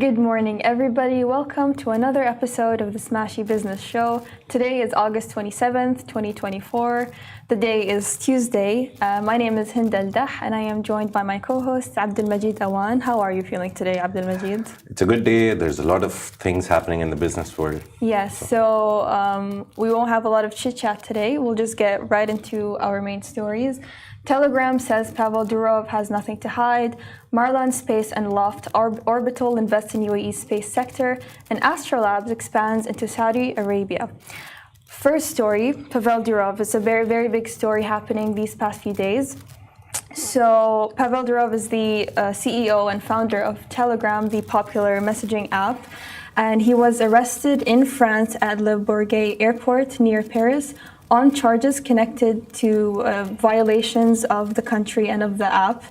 Good morning, everybody. Welcome to another episode of the Smashi Business Show. Today is August 27th, 2024. The day is Tuesday. My name is Hind Al-Dah, and I am joined by my co-host, Abdul Majid Awan. How are you feeling today, Abdul Majid? It's a good day. There's a lot of things happening in the business world. Yes, so we won't have a lot of chit-chat today. We'll just get right into our main stories. Telegram says Pavel Durov has nothing to hide. Marlan Space and Loft Orbital invest in UAE space sector, and AstroLabs expands into Saudi Arabia. First story, Pavel Durov. It's a very, very big story happening these past few days. So Pavel Durov is the CEO and founder of Telegram, the popular messaging app, and he was arrested in France at Le Bourget airport near Paris on charges connected to violations of the country and of the app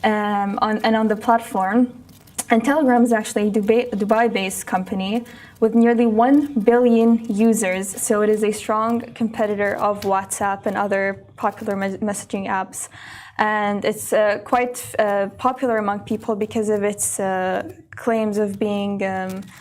on the platform. And Telegram is actually a Dubai-based company with nearly 1 billion users. So it is a strong competitor of WhatsApp and other popular messaging apps. And it's quite popular among people because of its claims of being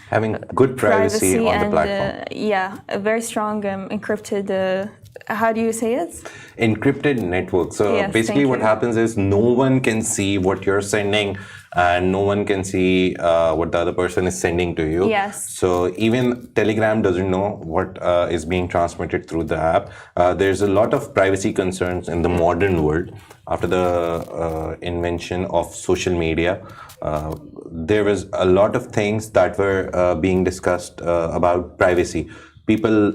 having good privacy on the platform. A very strong encrypted. How do you say it? Encrypted network. So yes, basically what happens is no one can see what you're sending and no one can see what the other person is sending to you. Yes. So even Telegram doesn't know what is being transmitted through the app. There's a lot of privacy concerns in the modern world. After the invention of social media, there was a lot of things that were being discussed about privacy. People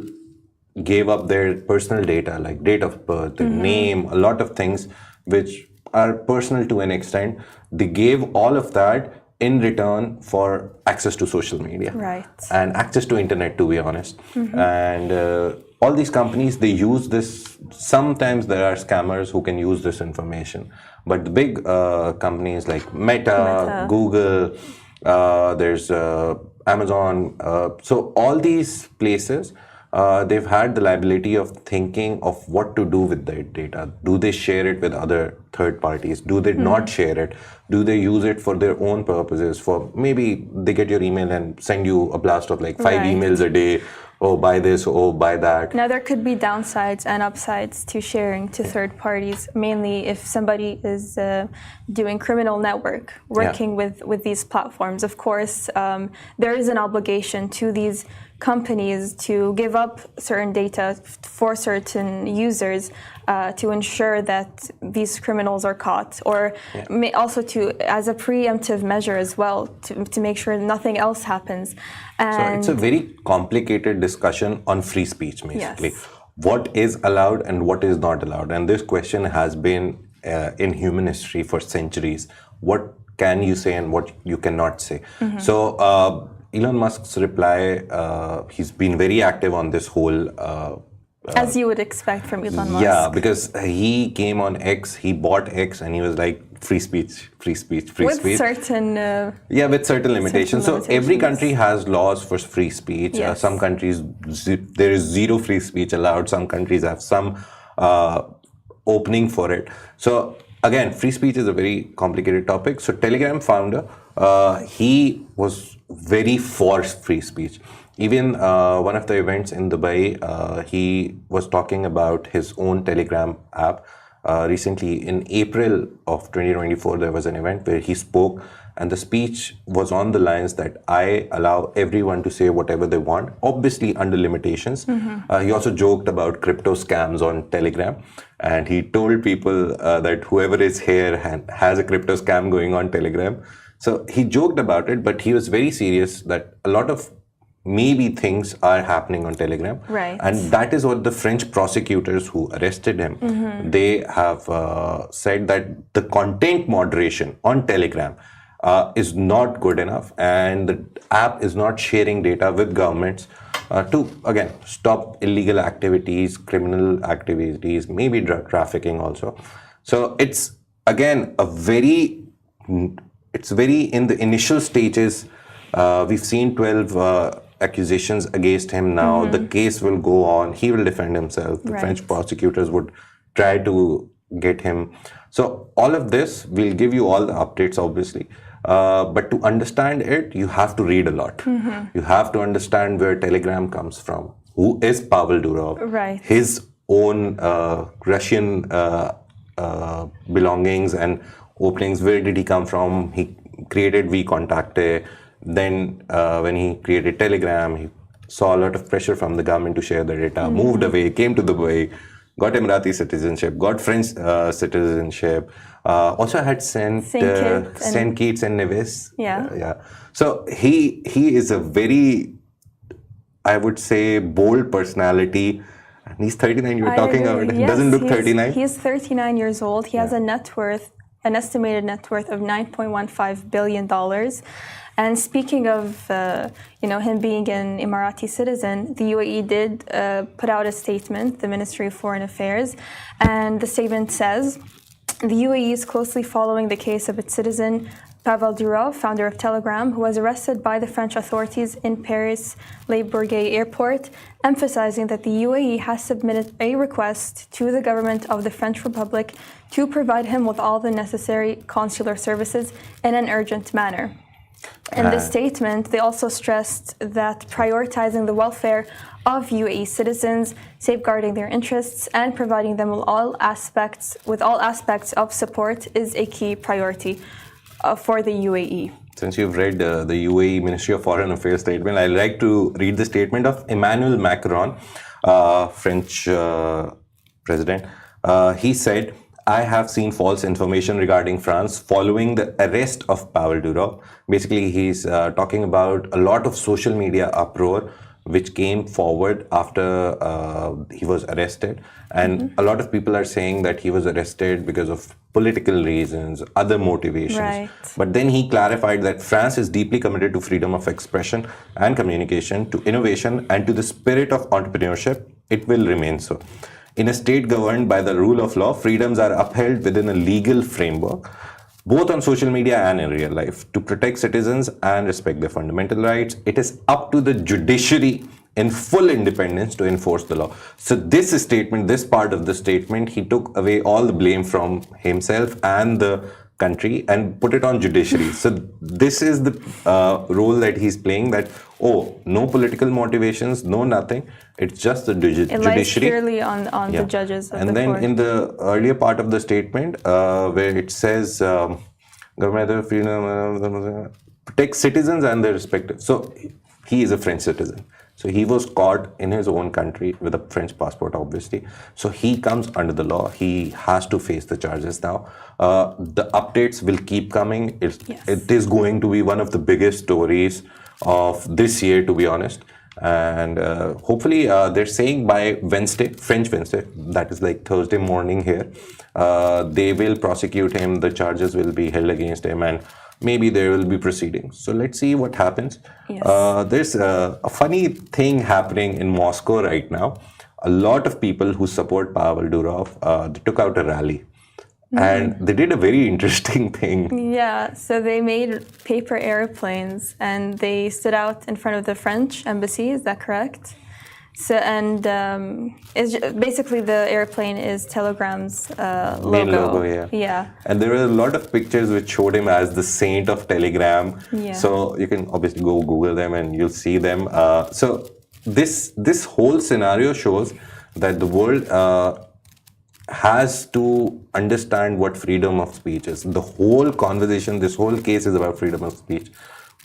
gave up their personal data like date of birth, their name, a lot of things which are personal to an extent. They gave all of that in return for access to social media, right, and access to internet, to be honest. And all these companies, they use this. Sometimes there are scammers who can use this information, but the big companies like Meta, Google, there's Amazon, so all these places, they've had the liability of thinking of what to do with their data. Do they share it with other third parties? Do they not share it? Do they use it for their own purposes? For maybe they get your email and send you a blast of like 5 emails a day. Oh, buy this, oh, buy that. Now, there could be downsides and upsides to sharing to third parties, mainly if somebody is doing criminal network, working with these platforms. Of course, there is an obligation to these companies to give up certain data for certain users to ensure that these criminals are caught, or also to as a preemptive measure as well to make sure nothing else happens. And so it's a very complicated discussion on free speech, basically. Yes. What is allowed and what is not allowed, and this question has been in human history for centuries. What can you say and what you cannot say? So Elon Musk's reply, he's been very active on this whole as you would expect from Elon Musk. Yeah, because he came on X, he bought X, and he was like, free speech, free speech, free speech. With certain... with certain limitations. So every country has laws for free speech. Yes. Some countries, there is zero free speech allowed. Some countries have some opening for it. So again, free speech is a very complicated topic. So Telegram founder, he was very for free speech. Even one of the events in Dubai, he was talking about his own Telegram app. Recently, in April of 2024, there was an event where he spoke, and the speech was on the lines that I allow everyone to say whatever they want, obviously under limitations. He also joked about crypto scams on Telegram, and he told people that whoever is here has a crypto scam going on Telegram. So he joked about it, but he was very serious that a lot of maybe things are happening on Telegram. Right. And that is what the French prosecutors who arrested him, they have said that the content moderation on Telegram is not good enough, and the app is not sharing data with governments to, again, stop illegal activities, criminal activities, maybe drug trafficking also. So it's, again, it's very in the initial stages. We've seen 12 accusations against him now. The case will go on. He will defend himself. The French prosecutors would try to get him. So all of this, we'll give you all the updates, obviously. But to understand it, you have to read a lot. You have to understand where Telegram comes from. Who is Pavel Durov? Right. His own Russian belongings and openings. Where did he come from? He created VKontakte. Then when he created Telegram, he saw a lot of pressure from the government to share the data, moved away, came to Dubai, got Emirati citizenship, got French citizenship. Also had Saint Kitts and Nevis. Yeah. So he is a very, I would say, bold personality. And he's 39. You were talking about. Yes, doesn't look 39. He's 39 years old. He has a net worth, an estimated net worth of $9.15 billion. And speaking of, him being an Emirati citizen, the UAE did put out a statement, the Ministry of Foreign Affairs, and the statement says, the UAE is closely following the case of its citizen, Pavel Durov, founder of Telegram, who was arrested by the French authorities in Paris Le Bourget airport, emphasizing that the UAE has submitted a request to the government of the French Republic to provide him with all the necessary consular services in an urgent manner. In the statement, they also stressed that prioritizing the welfare of UAE citizens, safeguarding their interests, and providing them with all aspects of support is a key priority for the UAE. Since you've read the UAE Ministry of Foreign Affairs statement, I'd like to read the statement of Emmanuel Macron, French president. He said, I have seen false information regarding France following the arrest of Pavel Durov. Basically, he's talking about a lot of social media uproar which came forward after he was arrested. And a lot of people are saying that he was arrested because of political reasons, other motivations. Right. But then he clarified that France is deeply committed to freedom of expression and communication, to innovation, and to the spirit of entrepreneurship. It will remain so. In a state governed by the rule of law, freedoms are upheld within a legal framework, both on social media and in real life, to protect citizens and respect their fundamental rights. It is up to the judiciary in full independence to enforce the law. So this statement, this part of the statement, he took away all the blame from himself and the country and put it on judiciary. So this is the role that he's playing, that, no political motivations, no nothing. It's just the judiciary. It lies purely on the judges of and the then court. In the earlier part of the statement, where it says, government freedom protect citizens and their respective. So he is a French citizen. So he was caught in his own country with a French passport, obviously. So he comes under the law. He has to face the charges now. The updates will keep coming. It is going to be one of the biggest stories of this year, to be honest. And hopefully, they're saying by Wednesday, French Wednesday, that is like Thursday morning here, they will prosecute him. The charges will be held against him, and maybe there will be proceedings. So let's see what happens. Yes. There's a funny thing happening in Moscow right now. A lot of people who support Pavel Durov, they took out a rally. And they did a very interesting thing. Yeah, so they made paper airplanes and they stood out in front of the French embassy, is that correct? So, and basically the airplane is Telegram's logo. Main logo, yeah. And there were a lot of pictures which showed him as the saint of Telegram. Yeah. So you can obviously go Google them and you'll see them. So this whole scenario shows that the world has to understand what freedom of speech is. The whole conversation, this whole case is about freedom of speech.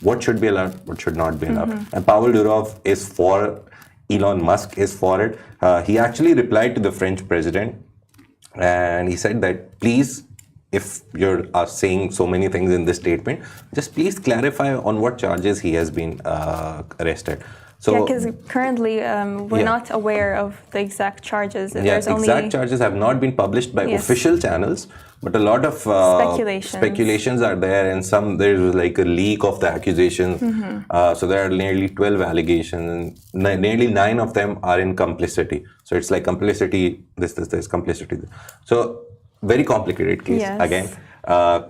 What should be allowed, what should not be allowed. And Pavel Durov is for, Elon Musk is for it. He actually replied to the French president and he said that, please, if you're saying so many things in this statement, just please clarify on what charges he has been arrested. So, because currently we're not aware of the exact charges. There's exact charges have not been published by official channels, but a lot of speculations are there, and there's like a leak of the accusations. So there are nearly 12 allegations, and nearly 9 of them are in complicity. So it's like complicity, this, complicity. So very complicated case. Yes. Again,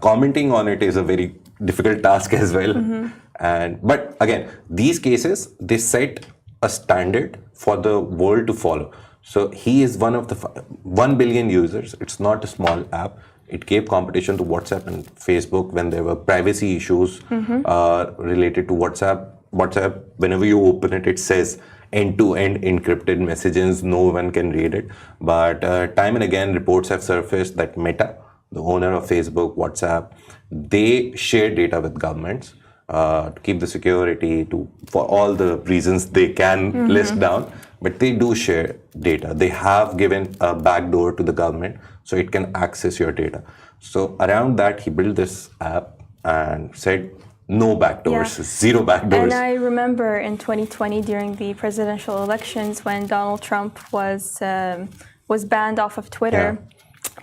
commenting on it is a very difficult task as well. But again, these cases, they set a standard for the world to follow. So he is one of the 1 billion users. It's not a small app. It gave competition to WhatsApp and Facebook when there were privacy issues related to WhatsApp. WhatsApp, whenever you open it, it says end-to-end encrypted messages. No one can read it. But time and again, reports have surfaced that Meta, the owner of Facebook, WhatsApp, they share data with governments to keep the security, for all the reasons they can list down. But they do share data. They have given a backdoor to the government so it can access your data. So around that, he built this app and said, no backdoors, zero backdoors. And I remember in 2020 during the presidential elections when Donald Trump was banned off of Twitter.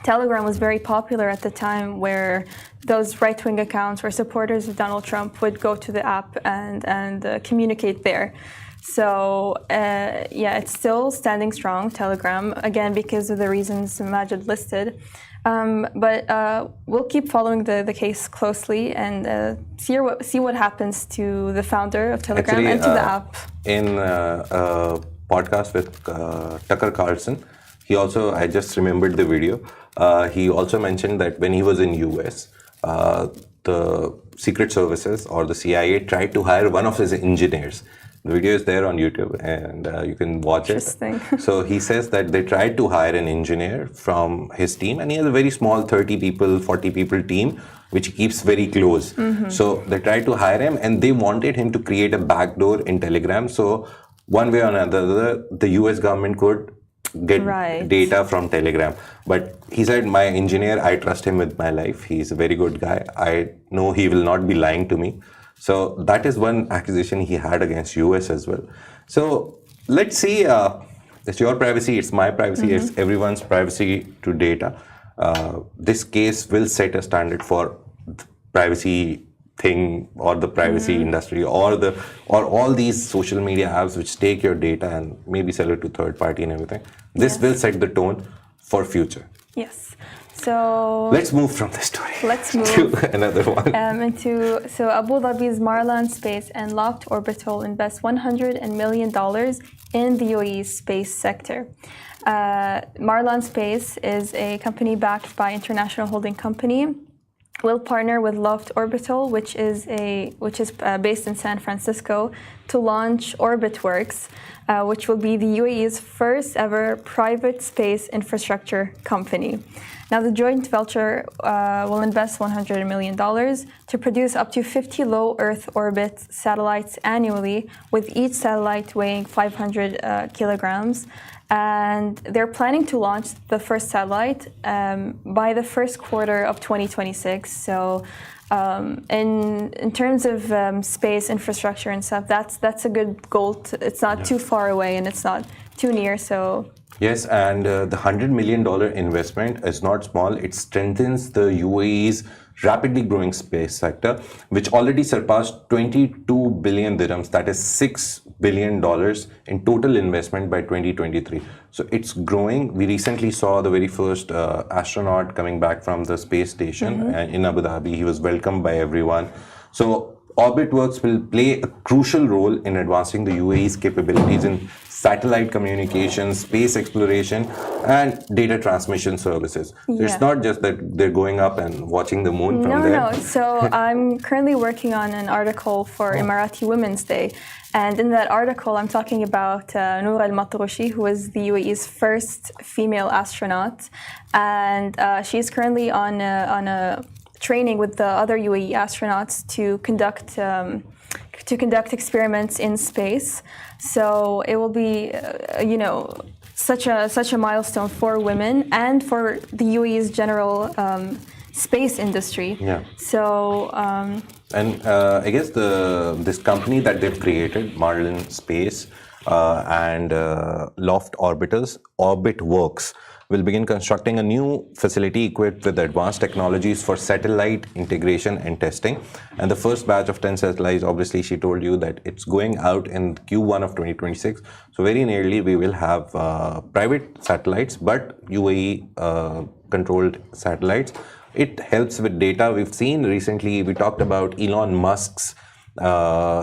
Telegram was very popular at the time, where those right-wing accounts or supporters of Donald Trump would go to the app and communicate there. So it's still standing strong, Telegram, again because of the reasons Majid listed. But we'll keep following the case closely and see what happens to the founder of Telegram. Actually, and to the app. In a podcast with Tucker Carlson, he also, I just remembered the video, he also mentioned that when he was in US, the Secret Services or the CIA tried to hire one of his engineers. The video is there on YouTube and you can watch it. So he says that they tried to hire an engineer from his team, and he has a very small 30 people, 40 people team, which he keeps very close. So they tried to hire him and they wanted him to create a backdoor in Telegram. So one way or another, the US government could get data from Telegram. But he said, my engineer, I trust him with my life. He's a very good guy. I know he will not be lying to me. So that is one accusation he had against US as well. So let's see, it's your privacy, it's my privacy, it's everyone's privacy to data. This case will set a standard for the privacy thing or the privacy industry or all these social media apps which take your data and maybe sell it to third party and everything. This will set the tone for future. Yes. So let's move from this story. Let's move to another one. So Abu Dhabi's Marlan Space and Loft Orbital invest $100 million in the UAE's space sector. Marlan Space is a company backed by international holding company. Will partner with Loft Orbital, which is based in San Francisco, to launch OrbitWorks, which will be the UAE's first ever private space infrastructure company. Now, the joint venture will invest $100 million to produce up to 50 low Earth orbit satellites annually, with each satellite weighing 500 kilograms. And they're planning to launch the first satellite by the first quarter of 2026. So in terms of space infrastructure and stuff, that's a good goal. It's not too far away and it's not too near. So yes, and the $100 million investment is not small. It strengthens the UAE's rapidly growing space sector, which already surpassed 22 billion dirhams, that is $6 billion in total investment by 2023. So it's growing. We recently saw the very first astronaut coming back from the space station in Abu Dhabi. He was welcomed by everyone. So OrbitWorks will play a crucial role in advancing the UAE's capabilities in satellite communication, space exploration, and data transmission services. So it's not just that they're going up and watching the moon from there. No. So I'm currently working on an article for Emirati Women's Day. And in that article, I'm talking about Noor al-Matroushi, who is the UAE's first female astronaut. And she's currently on a training with the other UAE astronauts to conduct experiments in space. So it will be, such a milestone for women and for the UAE's general space industry. Yeah. So. And I guess this company that they've created, Marlan Space and Loft Orbitals, OrbitWorks, will begin constructing a new facility equipped with advanced technologies for satellite integration and testing. And the first batch of 10 satellites, obviously, she told you that it's going out in Q1 of 2026. So very nearly, we will have private satellites, but UAE controlled satellites. It helps with data. We've seen recently, we talked about Elon Musk's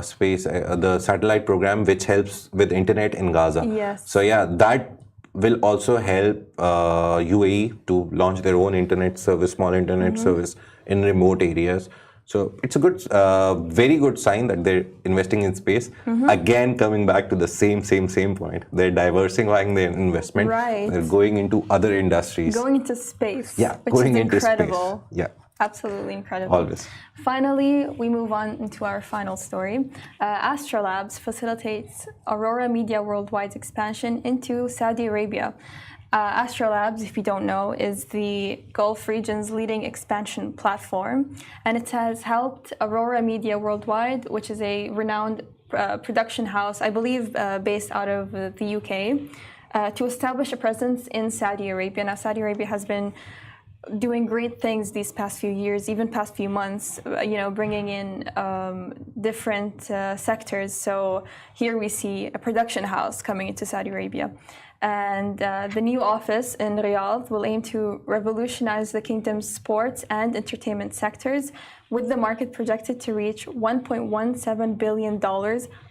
space, the satellite program, which helps with internet in Gaza. Yes. So yeah, that will also help UAE to launch their own internet service, small internet service in remote areas. So it's a good, very good sign that they're investing in space. Again, coming back to the same point. They're diversifying their investment. Right. They're going into other industries. Going into space. Yeah, which going is into incredible. space. Yeah. Absolutely incredible. Always. Finally, we move on into our final story. AstroLabs facilitates Aurora Media Worldwide's expansion into Saudi Arabia. AstroLabs, if you don't know, is the Gulf region's leading expansion platform, and it has helped Aurora Media Worldwide, which is a renowned production house, I believe based out of the UK, to establish a presence in Saudi Arabia. Now, Saudi Arabia has been doing great things these past few years, even past few months, bringing in different sectors. So here we see a production house coming into Saudi Arabia. And the new office in Riyadh will aim to revolutionize the kingdom's sports and entertainment sectors, with the market projected to reach $1.17 billion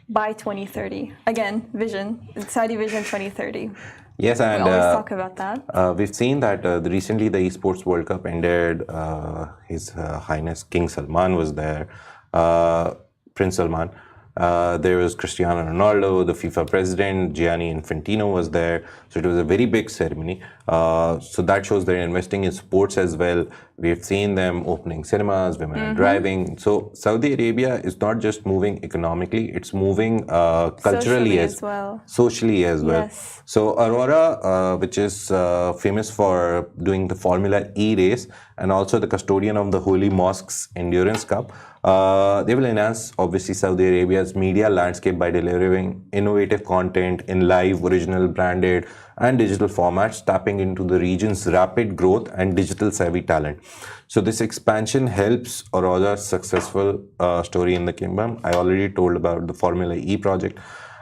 by 2030. Again, vision, Saudi Vision 2030. Yes, and we always talk about that. We've seen that recently the Esports World Cup ended. His Highness King Salman was there, Prince Salman. There was Cristiano Ronaldo, the FIFA president, Gianni Infantino was there. So it was a very big ceremony. So that shows they're investing in sports as well. We've seen them opening cinemas, women are driving. So Saudi Arabia is not just moving economically, it's moving culturally as well. Socially as well. Yes. So Aurora, which is famous for doing the Formula E race and also the custodian of the Holy Mosque's Endurance Cup, they will enhance, obviously, Saudi Arabia's media landscape by delivering innovative content in live, original, branded, and digital formats, tapping into the region's rapid growth and digital savvy talent. So this expansion helps Aurora's successful story in the kingdom. I already told about the Formula E project.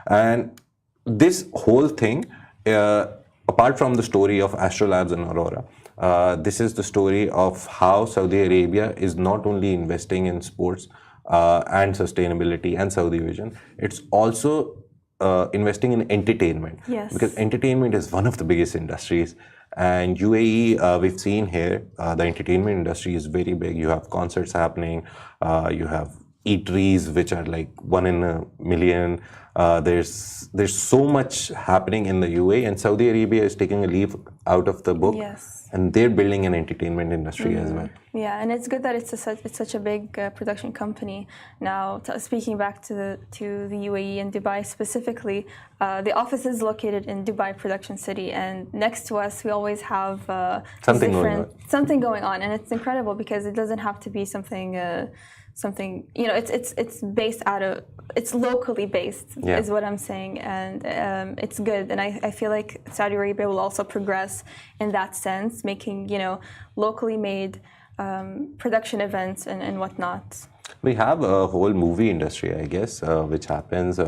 And this whole thing, apart from the story of AstroLabs and Aurora, this is the story of how Saudi Arabia is not only investing in sports and sustainability and Saudi Vision, it's also investing in entertainment. Yes. Because entertainment is one of the biggest industries. And UAE, we've seen here, the entertainment industry is very big. You have concerts happening, you have eateries, which are like 1 in a million. There's so much happening in the UAE, and Saudi Arabia is taking a leaf out of the book. Yes. And they're building an entertainment industry as well. Yeah, and it's good that it's such a big production company. Now, speaking back to the UAE and Dubai specifically, the office is located in Dubai Production City, and next to us we always have something going on, and it's incredible because it doesn't have to be something. It's based out of, it's locally based, is what I'm saying, and it's good. And I feel like Saudi Arabia will also progress in that sense, making locally made production events and whatnot. We have a whole movie industry, I guess, which happens.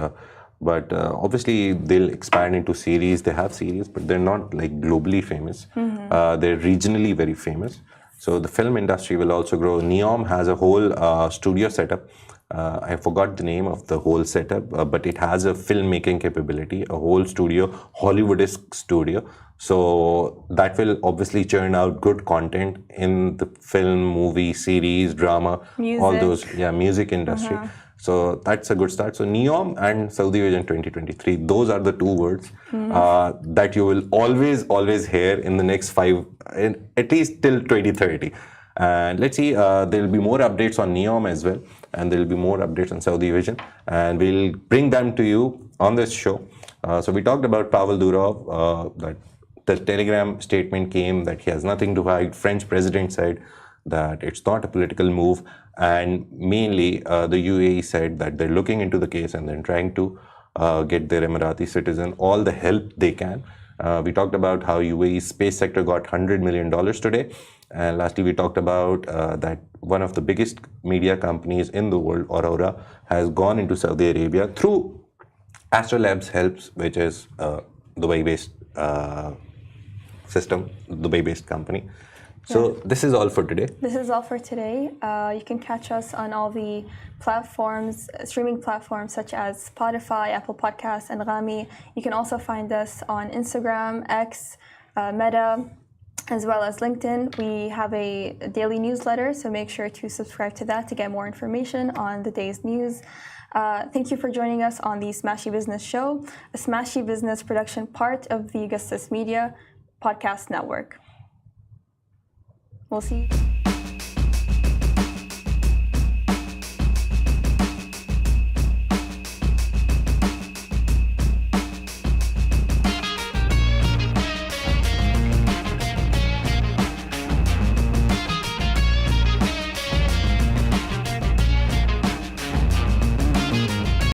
But obviously, they'll expand into series. They have series, but they're not like globally famous. They're regionally very famous. So the film industry will also grow. Neom has a whole studio setup. I forgot the name of the whole setup, but it has a filmmaking capability, a whole studio, Hollywood-esque studio. So that will obviously churn out good content in the film, movie, series, drama, music. All those, music industry. So that's a good start. So Neom and Saudi Vision 2023, those are the two words that you will always hear in the next at least till 2030. And let's see, there will be more updates on Neom as well. And there will be more updates on Saudi Vision. And we'll bring them to you on this show. So we talked about Pavel Durov, that the Telegram statement came that he has nothing to hide. French president said that it's not a political move. And mainly, the UAE said that they're looking into the case and then trying to get their Emirati citizen all the help they can. We talked about how UAE's space sector got $100 million today. And lastly, we talked about that one of the biggest media companies in the world, Aurora, has gone into Saudi Arabia through AstroLabs Helps, which is Dubai-based system, Dubai-based company. So this is all for today. This is all for today. You can catch us on all the platforms, streaming platforms such as Spotify, Apple Podcasts, and Rami. You can also find us on Instagram, X, Meta, as well as LinkedIn. We have a daily newsletter, so make sure to subscribe to that to get more information on the day's news. Thank you for joining us on the Smashi Business Show, a Smashi Business production part of the Augustus Media Podcast Network. We'll see you.